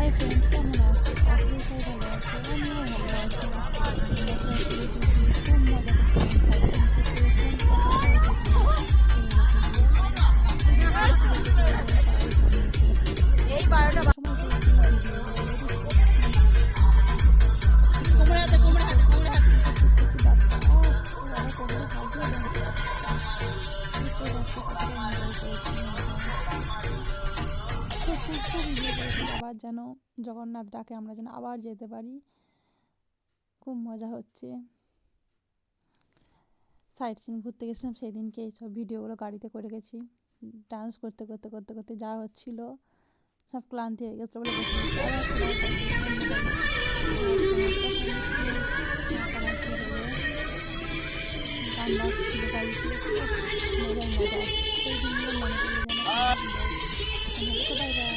Hi friend, কেমন আছো? আজকে সবাই ভালো আছো, আমিও ভালো আছি। আমরা সবাই ঘুরেছি, খুব মজা করছিলাম, সাইট সিন করতে গেছিলাম, তখনটাও দেখলে তুমি দেখে গিয়েছিলে। ভিডিওগুলো দেখতে পারলে তারাই জানিয়েছে। অনেক সময় বসে ভিডিওগুলো এডিট করছি, ভিডিওগুলো এডিট করছি, করছি করছি করছি বাচ্চা ও বাবা কোমরে হাত দিয়ে ডান্স করছে। বুঝতেই পারছো কতটা এনজয় করেছি আমরা। খুব খুব খুব এনজয় করেছি, আবার যেন জগন্নাথ ডাকে আমরা যেন আবার যেতে পারি। খুব মজা হচ্ছে। সাইট সিন ঘুরতে গেছিলাম সেই দিনকে এইসব ভিডিওগুলো গাড়িতে করে গেছি। ডান্স করতে করতে করতে করতে যা হচ্ছিল, সব ক্লান্তি হয়ে গেছিলো বলে বসে গেছি। আবার ফেরার পথে অন্যবাড়ি যাওয়ার সময় তখন একটু নাচানাচি হলো, গান বাজছিল গাড়িতে, উফ, মজার মজা। সেই দিনগুলো মনে করলে যেন কেমন যায়। এখন হলো তো বাই বাই।